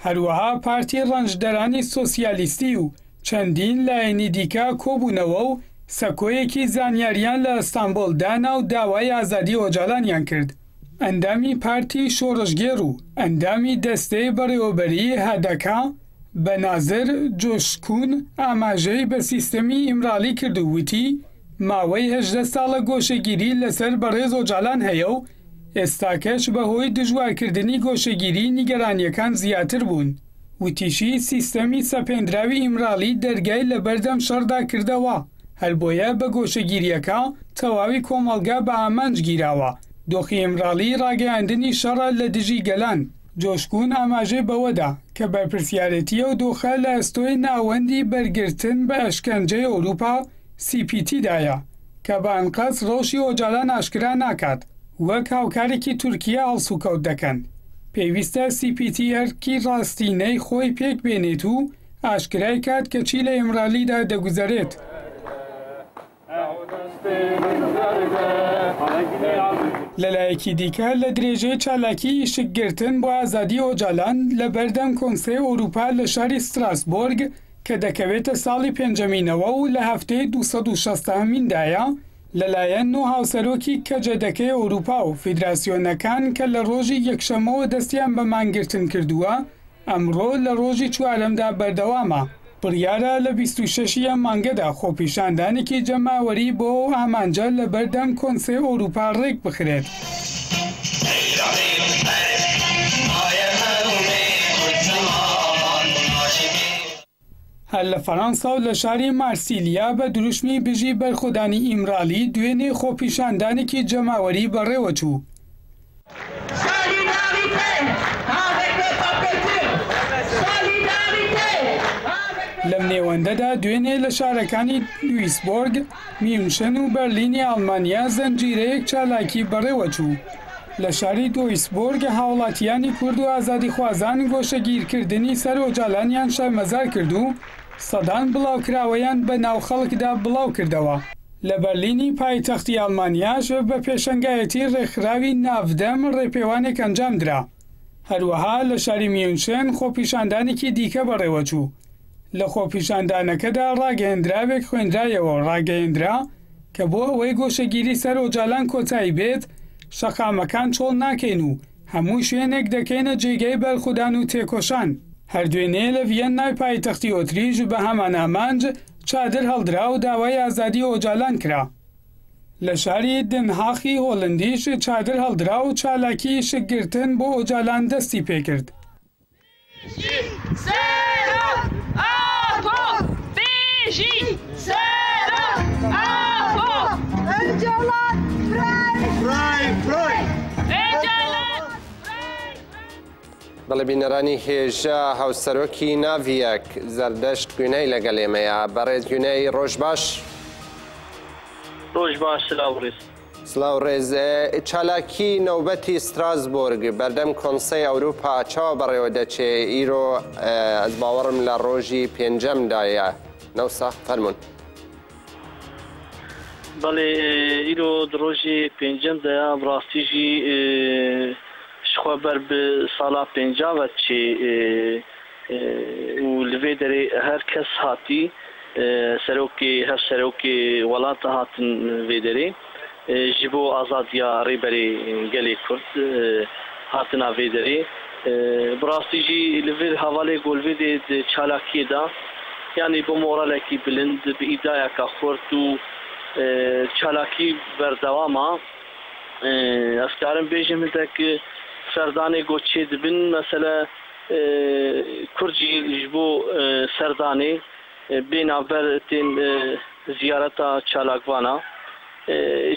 هەروەها پارتی ڕەنجدەرانی سۆسیالیستی و چەندین لایەنی دیکە کۆبوونەوە و سەکۆیەکی زانیاریان لە ئەستانبوڵ دانا و داوای ئازادی ئۆجەلانیان کرد ئەندامی پارتی شۆڕشگێڕ و ئەندامی دەستەی بەڕێوەبەری هەدەکا بە نازر جۆشکون ئاماژەی بە سیستەمی ئیمرالی کرد و وتی ماوەی 18 ساڵە گۆشەگیری لەسەر بەڕێز ئۆجەلان هەیە و ئێستاکەش بەهۆی دژوارکردنی گۆشەگیری نیگەرانیەکان زیاتر بوون وتیشی سیستەمی سەپێنراوی ئیمرالی دەرگای لە بەردەم شەڕدا کردەوە هەر بۆیە بە گۆشەگیریەکە تەواوی کۆمەڵگا بە ئامانج گیراوە دۆخی ئیمرالی ڕاگەیاندنی شەڕە لە دژی گەلان جۆشکون ئاماژەی بەوەدا کە بەرپرسیارەتیە و دۆخە لە ئەستۆی ناوەندی بەرگرتن بە ئەشکەنجەی ئەوروپا CPT دایە کە بە ئەنقەس ڕۆژی ئۆجەلان ئاشکرا ناکات وەک هاوکارێکی تورکیا هەڵسوکەوت دەکەن پێویستە CPT هەرکی ڕاستینەی خۆی پێک بێنێت و ئاشکرای کات کە چی لە ئیمرالیدا دەگوزارێت لەلایەکی دیکە لە درێژەی چالاکی شکگرتن بۆ ئازادی ئۆجەلان لە بەردەم کۆنسەی ئەوروپا لە شاری ستراسبۆرگ کە دەکەوێتە ساڵی پێنجەمینەوە و لە هەفتەی 260مindایە لەلایەن نۆ هاوسەرۆکی کەجەدەکەی ئەوروپا و فیدراسیۆنەکان کە لە ڕۆژی یەکشەمەوە دەستیان بە مانگرتن کردووە ئەمڕۆ لە ڕۆژی چوارەمدا بەردەوامە بڕیارە لە 26 مانگەدا خۆپیشاندانێکی جەماوەری بۆ ئامانجە لە بەردەم کۆنسەی ئەوروپا ڕێک بخرێت هەر لە فەڕەنسا و لە شاری مارسیلیا بە دروشمی بژی بەرخۆدانی ئیمرالی دوێنێ خۆپیشاندانێکی جەماوەری بەڕێوە چوو لەم نێوەندەدا دوێنێ لە شارەکانی دویسبۆرگ میونشن و بەرلینی ئەڵمانیا زەنجیرەیەک چالاکی بەڕێوە چوو لە شاری دویسبۆرگ هاوڵاتیانی کورد و ئازادی خوازان گۆشەگیرکردنی سەر ئۆجەلانیان شەرمەزار کرد و سەدان بڵاوکراوەیان بە ناو خەڵکدا بڵاو کردەوە لە بەرلینی پایتەختی ئەڵمانیاش بە پێشەنگایەتی ڕێکخراوی ناودەم ڕێپێوانێک ئەنجام درا هەروەها لە شاری میونشن خۆپیشاندانێکی دیکە بەڕێوە چوو لە خۆپیشاندانەکەدا ڕاگەیەندراوێک خوێندرایەوە ڕاگەیەندرا کە بۆ ئەوەی گۆشەگیری سەر ئۆجەلان کۆتایی بێت شەقامەکان چۆڵ ناکەین و هەموو شوێنێک دەکەینە جێگەی بەرخودان و تێکۆشان هەردوێنێ لە ڤیەن ناوی پایتەختی ئۆتریش و بە هەمان ئامانج چادر هەڵدرا و داوای ئازادی ئۆجالان کرا. لە شاری دنهاخی هۆڵندیش چادر هەڵدرا و چالاکی شکگرتن بۆ ئۆجالان دەستی پێکرد. بەڵێ بینەرانی هێژە هاوسەرۆکی ناڤیەک زەردەشت گوێنەی لەگەڵ ئێمەیە. بەڕێز گوێنەی ڕۆژ باش. ڕۆژ باش سلااوڕێز. سلااو ڕێز. چالاکی نەوبەتی ستراسبۆرگ بەردەم کۆنسەی ئەوروپا چاوە بەڕێوە دەچێ ئیرۆ ئەس باوەڕم لە ڕۆژی پێنجەمدایە نەوسا فەرمونون. بەڵێ ئیرۆ ڕۆژی پێنجەمدایە ڕاستیژی شخوا بەر بە ساڵا پێنجاوە چێ و لەوێ دەرێ هەر کەس هاتی سەرۆکی هەر سەرۆکی وڵاتە هاتن وێ دەرێ ji bo azadiya rêberê gelê Kurd hatina vê derê bi rastî jî li vê hevalê golvêdê di çalakiyê da yanî bi moralekî bilind bi îdayeka xurt û çalakî berdewama ez karim bêjim hindek serdanê goçê dibin mesela Kurd jî ji bo serdanê bênaber tên ziyareta çalakvana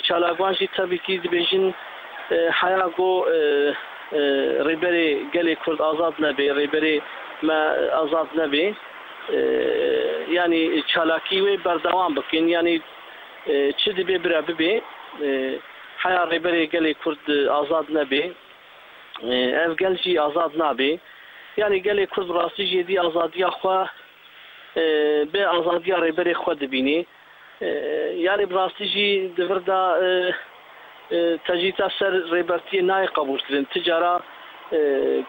çalakvan jî tabii ki dibêjin heya got rêberê gelê Kurd azad nebe rêberê me azad nebe yanî çalakî wê berdewam bikin yanî çi dibe bire bibe heya rêberê gelê Kurd azad nebe ev gel jî azad nabe yanî gelê Kurd rastî jî êdî azadiya xwe bê azadiya rêberê xwe dibînê yani rastî jî divir da tecîta ser rêbertiyê nayê qebûl kirin ticara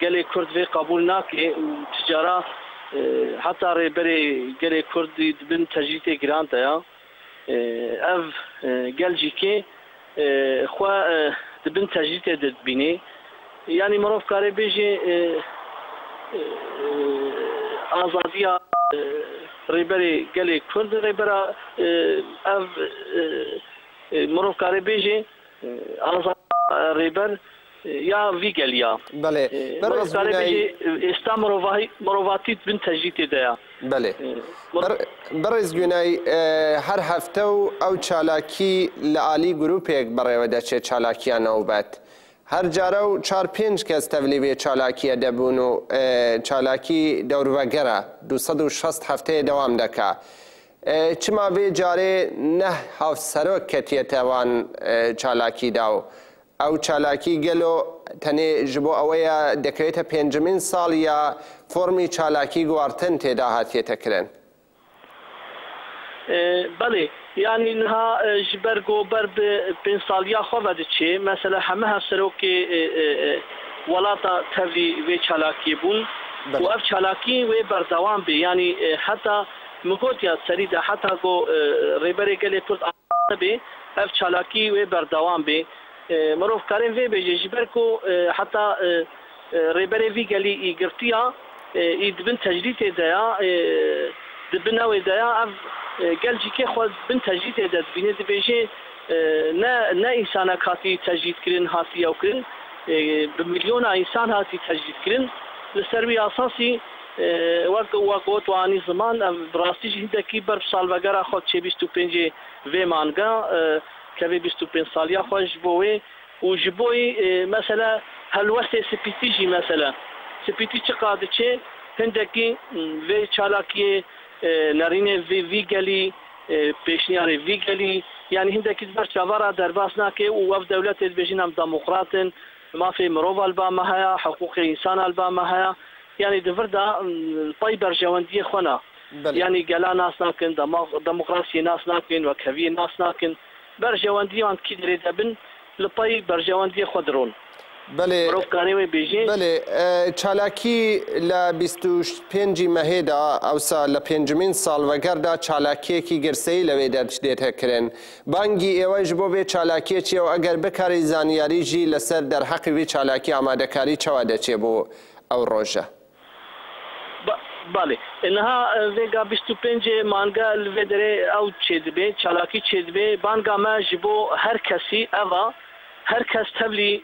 gelê Kurd vê qebûl nake ticara heta rêberê gelê Kurdî dibin tecîtê giran ya ev gel jîkê xwe dibin tecîtê de dibînê yani mirov karê bêje azadiya rêberê gelê Kurd rêbera ev mirov karê bêje azad rêber ya vî geliya mirov karê bêje êsta mirovatî bin tecîtê de ya بله بەڕێز گوێنای هەر هەفتە و ئەو چالاکی لە عالی گروپێک بەڕێوە دەچێت چالاکیان نەوبەت هەر جارە و 4-5 کەس تەولی بێ چالاکیە دەبوون و چالاکی دەوروبەگەرە 260 هەفتەیە دەوام دەکا چما بێ جارێ نە هاوسەرۆک کەتیەتەوان چالاکیدا و ئەو چالاکی گەلۆ تەنێ ji بۆ ئەوەیە دەکەوێتە پێنجمین ساڵ یا فۆرمی چالاکی گواردن تێدا هاتیێتەکردن بەڵێ یانی نها ji ber gober bi pênc saliya xwe vediçê mesela heme hevserokê welata tevlî vê çalakiyê bûn û ev çalakî wê berdewam bê yanî heta min gotiya serî de heta got rêberê gelê Kurd bê ev çalakî wê berdewam bê mirov karên vê bêje ji ber ku heta rêberê vî gelî î girtiya î dibin tecrîtê de ya dibin ew de ya ev gel jîkê xwe bin tecrîtê de dibîne dibêje ne însanek hatî tecrîtkirin hatî ew kirin bi milyona însan hatî tecrîtkirin li ser wî asasî wek got wanî ziman ev rastî jî hindekî ber salvegera xwe çê 25 vê manga kevê 25 saliya xwe ji bo wê û ji bo wî mesela helwestê spîtî jî mesela spîtî çi qa diçe hindekî vê çalakiyê نرینه وی گلی پیشنیاری وی گلی یعنی هندکی بر چوارا درباس نکه و وف دولت بجینم دموکراتن مافی مروف البا هیا حقوق انسان البا هیا یعنی دور دا پای برجواندی خونه یعنی گلا ناس نکن دموکراسی ناس نکن و کوی ناس نکن برجواندی آن کی درید بن لپای برجواندی خودرون بله بله چالاکی لە 25 مەهێدا ئەوسا لە 5مین ساڵڤەگەردا چالاکیەکی گرسەی لەوێ دەردێتەکردن بانگی ئێوەش بۆ بێ چالاکیەکی و ئەگەر بکاری زانیاریژی لەسەر دەرحەقی وی چالاکی ئامادەکاری چاوا دەچێ بۆ ئەو ڕۆژە بله انها ویگا 25 مانگا الودره او چیدبه چالاکی چیدبه بانگا ما جبو هر کسی اوا هر کس تبلی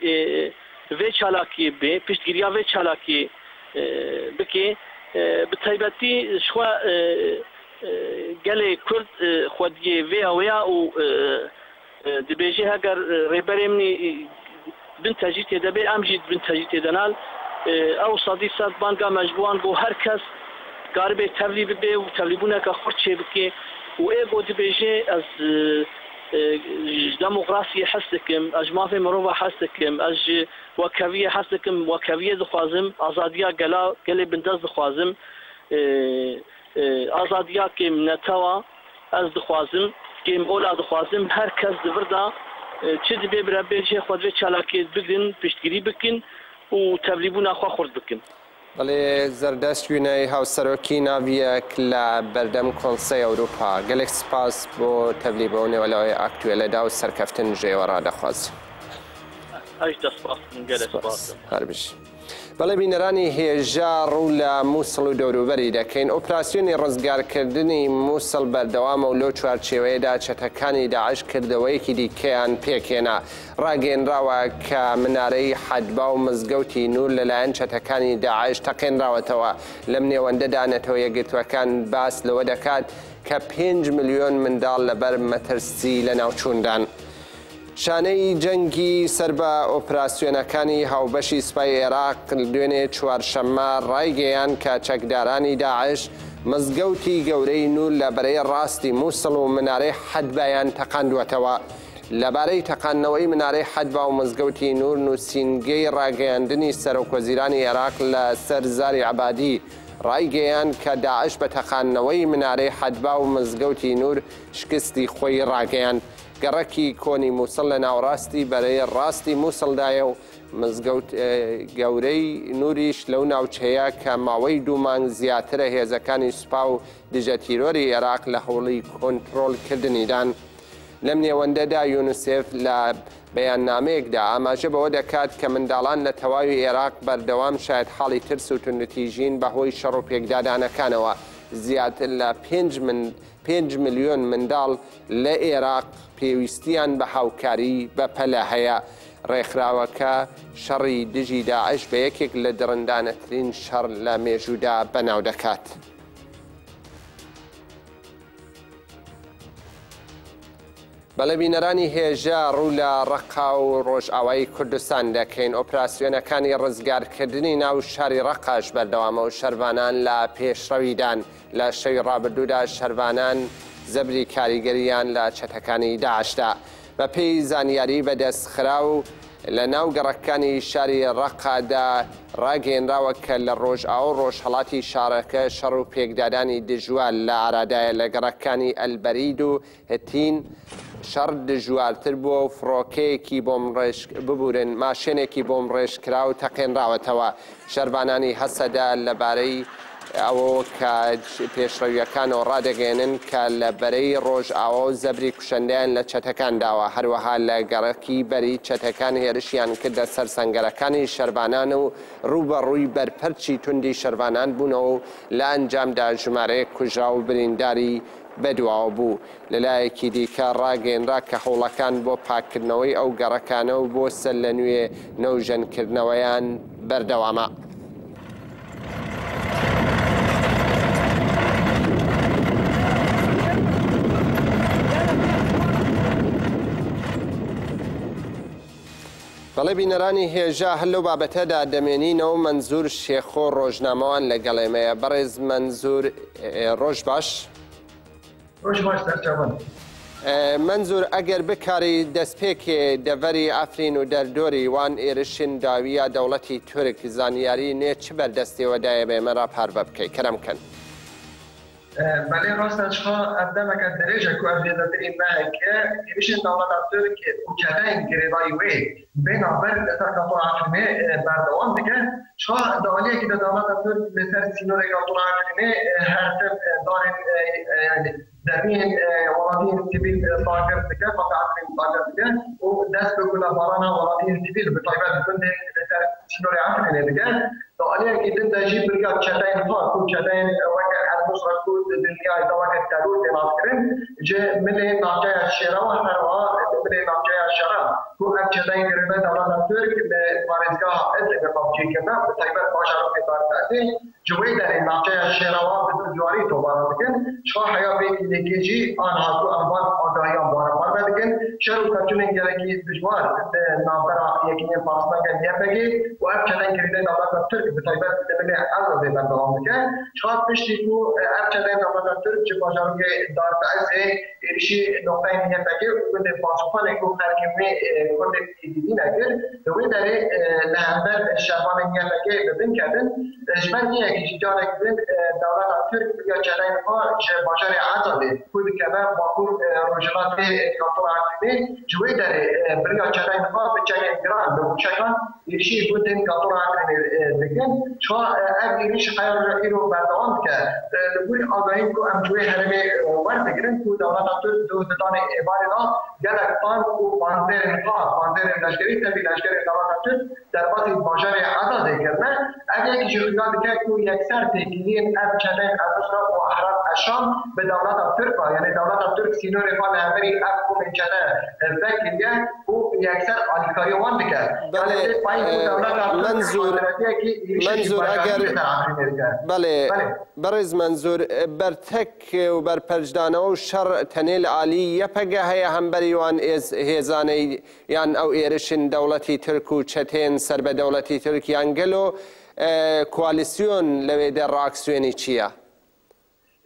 و چالاکی به پیشگیریا و چالاکی بکی بتایبتی شو گله کرد خودی و اویا او دبیجی هگر ریبرمنی بنتاجیت دبی امجید بنتاجیت دنال او صدی صد بانگا مجبوان بو هر کس قارب تبلیغ به و تبلیغونه که خورد چه بکی و ایگو دبیجی از دموکراسی حسکم از مافی مروه حسکم از وکویه حسکم وکویه دخوازم آزادیا گلی بنداز دخوازم آزادیا که نتوا از دخوازم که اولا دخوازم هر کس دوردا چه دبی برای بیجی خود و چالاکی بگن پشتگیری بکن و تبلیغونه خوا خورد بکن. بەڵێ زەردەستوینەی هاوسەرۆکی ناویەک لە بەردەم کۆنسەی ئەوروپا گەلێک سپاس بۆ تەبلیغبوونەوەلەوەی ئاکتوێلەدا و سەرکەفتن ژێوە ڕادەخواست. هەربش. بەڵێ بینەرانی هێژار و لە مووسڵ و دەوروبەری دەکەین ئۆپراسیۆنی ڕزگارکردنی مووسڵ بەردەوامە و لەو چوارچێوەیەدا چەتەکانی داعش کردەوەیەکی دیکەیان پێکێنا ڕاگەیەنراوە کە منارەی حەدبا و مزگەوتی نور لەلایەن چەتەکانی داعش تەقێنراوەتەوە لەم نێوەندەدا نەتەوە یەکگرتوەکان باس لەوە دەکات کە 5 ملیۆن منداڵ لەبەر مەترسی لە ناوچووندان. شانەی جەنگی سەر بە ئۆپراسیۆنەکانی هاوبەشی سوپای عێراق دوێنێ چوارشەممە ڕایگەیان کە چەکدارانی داعش مزگەوتی گەورەی نور لە بەرەی ڕاستی مووسڵ و منارەی حەدبایان تەقاندووەتەوە. لەبارەی تەقاندنەوەی منارەی حەدبا و مزگەوتی نور نووسینگەی ڕاگەیاندنی سەرۆکوەزیرانی عێراق لە سەر زاری عەبادی ڕایگەیان کە داعش بە تەقاندنەوەی منارەی حەدبا و مزگەوتی نور شکستی خۆی ڕاگەیاند. گەڕەکی کۆنی مووسڵ لە ناوڕاستی بەرەی ڕاستی مووسڵدایە و مزگەوت گەورەی نوریش لەو ناوچەیە کە ماوەی 2 مانگ زیاترە هێزەکانی سوپا و دژە تیرۆری عێراق لە هەوڵی کۆنتڕۆڵکردنیدان. لەم نێوەندەدا یونسێف لە بەیاننامەیەکدا ئاماژە بەوە دەکات کە منداڵان لە تەواوی عێراق بەردەوام شاید حاڵی ترس و توندەتیژین بەهۆی شەڕ و پێکدادانەکانەوە. زیاتر لە 5 ملیۆن منداڵ لە عێراق پێویستیان بە هاوکاری بەپەلە هەیە. ڕێکخراوەکە شەڕی دژی داعش بە یەکێک لە درەندانەترین شەڕ لە مێژوودا بەناو دەکات. بەڵێ بینەرانی هێژار ڕوو لە ڕەقا و ڕۆژئاوایی کوردستان دەکەین ئۆپراسیۆنەکانی ڕزگارکردنی ناو شاری ڕەقاش بەردەوامە و شەروانان لە پێشڕەویدان لە شەوی ڕابردوودا شەروانان زەبری کاریگەریان لە چەتەکانی داعشدا بە پێی زانیاری بەدەستخرا و لە ناو گەڕەکانی شاری ڕەقادا ڕاگەیەنراوە کە لە ڕۆژئاو ڕۆژهەڵاتی شارەکە شەڕ و پێکدادانی دژوار لە ئارادایە لە گەڕەکانی ئەلبەرید و هەتین شەڕ دژوارتر بووە و فڕۆکەیەکی بۆم ڕێژ ببورن ماشێنێکی بۆم ڕێژکرا و تەقێنراوەتەوە. شەروانانی هەسەدا لەبارەی ئەوە کە پێشڕەویەکانەوە ڕادەگەێنن کە لە بەرەی ڕۆژئاوا و زەبری کوشەندەیان لە چەتەکانداوە. هەروەها لە گەڕەکی بەری چەتەکان هێرشیان کردە سەر سەنگەرەکانی شەروانان و ڕوبەڕووی بەرپەرچی توندی شەروانان بوونەوە و لە ئەنجامدا ژمارەیە کوژرا و برینداری بەدواوە بوو. لەلایەکی دیکە ڕاگەیەنرا کە هەوڵەکان بۆ پاکردنەوەی ئەو گەڕەکانە و بۆ سەر لە نوێ نەوژەنکردنەوەیان بەردەوامە. بەڵێ بینەرانی هێژا هەر لەو بابەتەدا دەمێنینەوە مەنزور شێخۆ ڕۆژنامەوان لەگەڵێمەیە. بەڕێز مەنزور ڕۆژ باش. منزور ئەگەر بکاری دەستپێکێ دەڤەری ئەفرین و دەردۆری وان ئێرشن داویە دەوڵەتی تورک زانیاری نێ چ بەردەستێوەدایە بێمەرا پاربە بکەی کەرەمکەن. بله راستش افدامک از درجه که افدادترین که ایشون دولت ترکیه اوکراین گریبایی وی بنابر تکاتو افرینه بردوام دیگه شما دالیه که دولت ترکیه بسر سینور کاتو افرینه هر تب دارن دبين ولادين سبيل صاغر دكا فتعرفين صاغر دكا وداس بكل بارانا ولادين سبيل بطيبات كنت شنو يعرفين دكا سؤالي كده تجيب برجع شتين فوق كل شتين وقت المصر كود الدنيا إذا وقت تروح تناقرن جاء من ناجي الشراء وهروا من ناجي الشراء كل شتين كريمة دولة ترك بمارسكا إذا ببجي كنا بطيبات باشر في بارتاتي جويدا ناجي الشراء بتجاري طبعا لكن شو حياة بيك لكيجي أنا هاتو أنبار أدايا بارا لكن شرو كتشونين جالكي بجوار نابرا يكين فاصلة كان يبكي وأب شتين كريمة دولة ترك بطيبات من أرض بندام بكن شاید پشتیکو ارچه دولت ترک چه باجر که دار تأسه ایشی نقطه نیت که اون پاسپان کو خرکمی کنده دیدی نکرد دوی داره لهندر شبان نیت که بدن کردن جبر نیه که جاره کردن دولت ترک یا چنین ها چه باجر عزاده کود کبر باکور روجلات کانتور عزیزی جوی داره بریا چنین ها بچنین گران بچنین ایشی بودن کانتور عزیزی دکن شو اگریش خیال رو بردام که لبوی آگاهی کو امجوی هرمی ورد گرن کو دولت دو ددان عبارنا گلکتان کو بانزر نفا بانزر لشکری تبی لشکر دولت در باطی باجر عدد کرنه اگه یک جویاد که کو یکسر تکیلین اب چنین ادسرا و احرام اشام به دولت ترک یعنی دولت ترک سینور فال امری اب کو من چنه فکریه کو یکسر آلیکاری وان بکرد منظور اگر بله برز منظور برتک و برپرجدانه و شر تنیل عالی یپگه های هم بریوان از هیزانی یان او ایرشن دولتی ترک و چتین سر به دولتی ترک یان گلو کوالیسیون لوی در راکسیونی چیه؟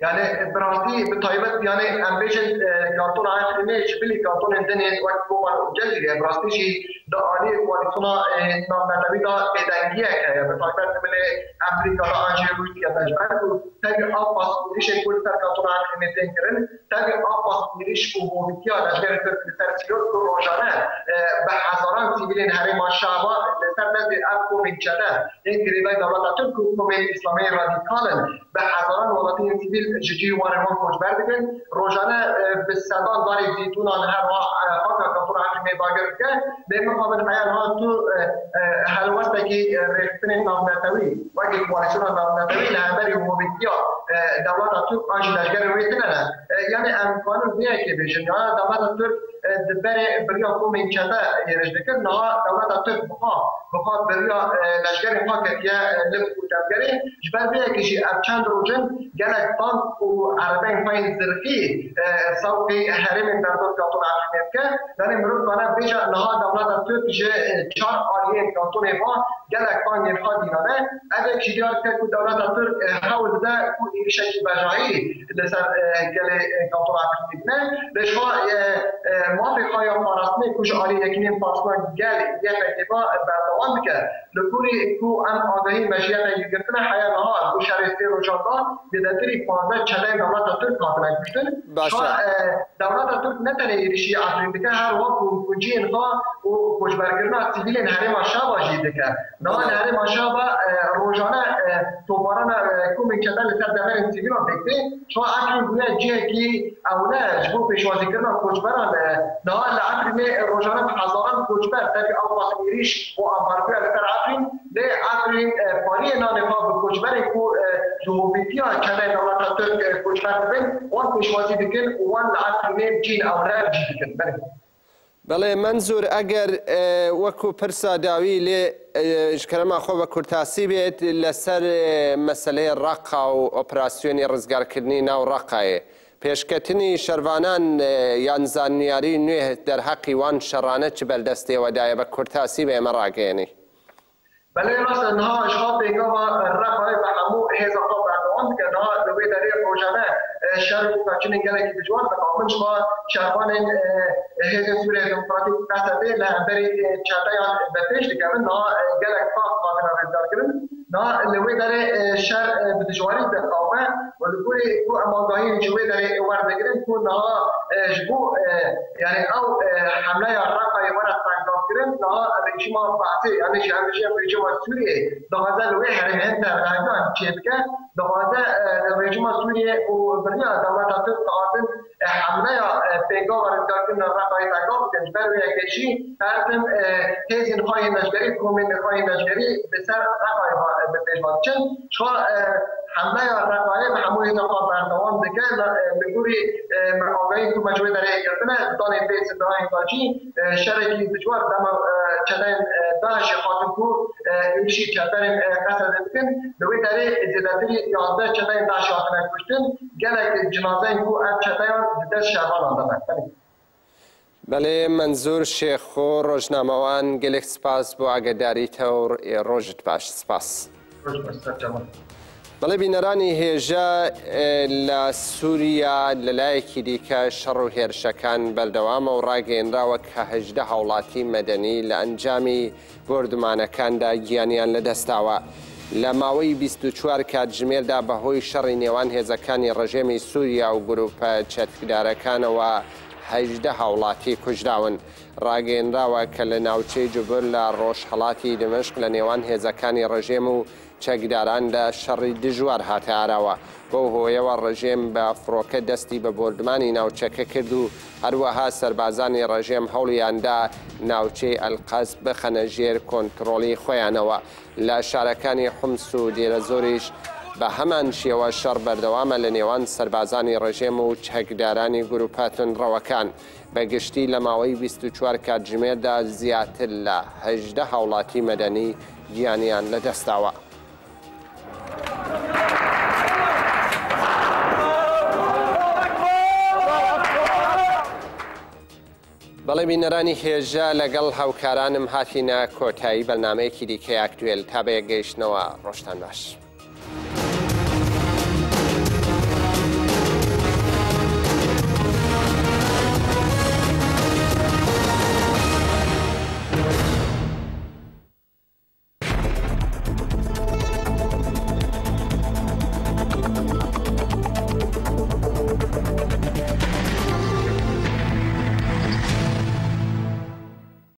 يعني براسي بطيبت يعني امبيشن كانتون عارف ليش بلي كانتون الدنيا وقت كوما جزيره براسي شي دالي كواليسونا نام بتبيدا بدنگيه كه بطيبت بلي امريكا انجي روسيا تجربه تاج اباس ليش كل كانتون عارف نتنكرن تاج اباس ليش كوموتيا لجر ترسيو روجانا بحضران سيفيلين هرم الشعب لسبب اكو من جدا انكريبا دولت تركو من الاسلامي راديكالن بحضران ولاتين سيفيل جدی وارمان کوچ بردگن روزانه به صدان داری زیتونان هر وقت فقط کپور حکمی باگر که به مقابل حیال ها تو هر وقت که رفتن نامنتوی وقتی کوالسیون نامنتوی لهبری موبیتیا دولت تو آنچه دشگر رویتنه یعنی امکانو بیه که بشن یا دولت تو بره بریا کوم این چنده یرش بکن نه دولت تو بخواه بریا دشگر فقطیه لب کتابگری جبر بیه که شی چند روزن گلک و عربین پایین زرقی سوقی حرم در دور کانتون عربیت که داریم مرد کنه بیجا نها دولت ترک جه چار آلیه کانتون ما گلک پان یرخا دینانه اگر کشیدیار که دولت ترک حول ده کو ایشکی بجایی لسر گل کانتون عربیت نه لشها موافقه یا پاراسمی کش آلیه یکنیم پاسمان گل یه تکیبا بردوان بکر لکوری کو ام آگاهی مجیت یگرتن حیانها کو شرستی روشانده بدتری پانده چنین دولت ترک کاتنه کشتن دولت ترک نتنه ایرشی افرین که هر وقت کنجی انها و کشبرگرنا سیویلین حرم شابا جیده که نه حرم شابا روزانه توباران کومین چندن لسر دمر سیویل هم بکته شما افرین گویا جیه که اوله جبو پیشوازی کرنا کشبران نه لعفرین روزانه هزاران کشبر تبی او ایریش و امبارگوی لسر افرین ده افرین پاری نانفا به کشبر کو جمهوریتیا چنین دولت ترک کشبر ببین وان پیشوازی بکن وان لعفرین جین اوله جی بکن بله منظور اگر وکو پرسا داوی لی اشکرما خوب کرتاسی بید لسر مسئله رقا و اپراسیونی رزگار کردنی ناو رقایه پیشکتنی شروانان یان زانیاری نوی در حقی وان شرانه چه بلدسته و دایه با کرتاسی به مراگینی بله راست انها اشخاص بيقوم الرقائب بحمو هذا الطبع عندهم كانها لوي داريه روجانه شرط فاكشن قالك بجوان تقامن شما شرطان هذا سوريا ديمقراطيك تاسبه لا بري تشاتيان بفيش كمان نا قالك فاق قاتل الرزال كمان نا لوي داري شر بتجواري بالقومه ولكوري كو امانغاهي جوي داري ورد كرن كو نا جبو يعني او حمله الرقائب ورا كرن لا رژیم بعثی یعنی شهرشی رژیم سوریه دوازده لوی هرم هند راجان چیزکه دوازده رژیم سوریه و بریا دولت ترک قاطن حمله پیگاه و ترکن رفای تاگام تنبر و یکیشی هرتن تیزین خواهی نجگری کومین خواهی نجگری بسر رفای بپیشمان چن شو حمله رفای محمولی نقا بردوان دکه بگوری مرآقایی تو مجموعه داره گرفتنه دانه بیس دهایی تاجی شرکی دجوار دم چنین داش خاطب کو ایشی چطرین قصد بکن دوی داره ازدادری یازده چنین داش خاطنه کشتن گلک جنازه کو اب چطرین دست شعبان آدمه بله منظور شیخ و روزنامه‌وان گلک سپاس بۆ ئاگاداریتە و ڕۆژت باش سپاس. بەڵێ بینەرانی هێژە لە سووریا لەلایەکی دیکە شەڕ و هێرشەکان بەردەوامە و ڕاگەیەنراوە کە 18 هاوڵاتی مەدەنی لە ئەنجامی بردومانەکاندا گیانیان لەدەستاوە. لە ماوەی 24 کاتژمێردا بەهۆی شەڕی نێوان هێزەکانی ڕژێمی سووریا و گروپە چەتکدارەکانەوە 18 هاوڵاتی کوژراون. ڕاگەیەنراوە کە لە ناوچەی جوبر لە ڕۆژهەڵاتی دمشق لە نێوان هێزەکانی ڕژێم و چەکداراندا شەڕی دژوار هاتە ئاراوە. بەو هۆیەوە ڕژێم بە فڕۆکە دەستی بە بردمانی ناوچەکە کرد و هەروەها سەربازانی ڕژێم هەوڵیاندا ناوچەی ئەلقەز بخەنە ژێر کۆنتڕۆڵی خۆیانەوە. لە شارەکانی حومس و دێرە زۆریش بە هەمان شێوە شەڕ بەردەوامە لە نێوان سەربازانی ڕژێم و چەکدارانی گروپاتن ڕەوەکان. بەگشتی لە ماوەی 24 کاتژمێردا زیاتر لە 18 هاوڵاتی مەدەنی گیانیان لەدەستاوە. بەڵێ بینەرانی هێژە لەگەڵ هاوکارانم هاتینە کۆتایی بەرنامەیەکی دیکە یاکتوێل تا بەیەک گەیشتنەوە ڕۆژتان باش.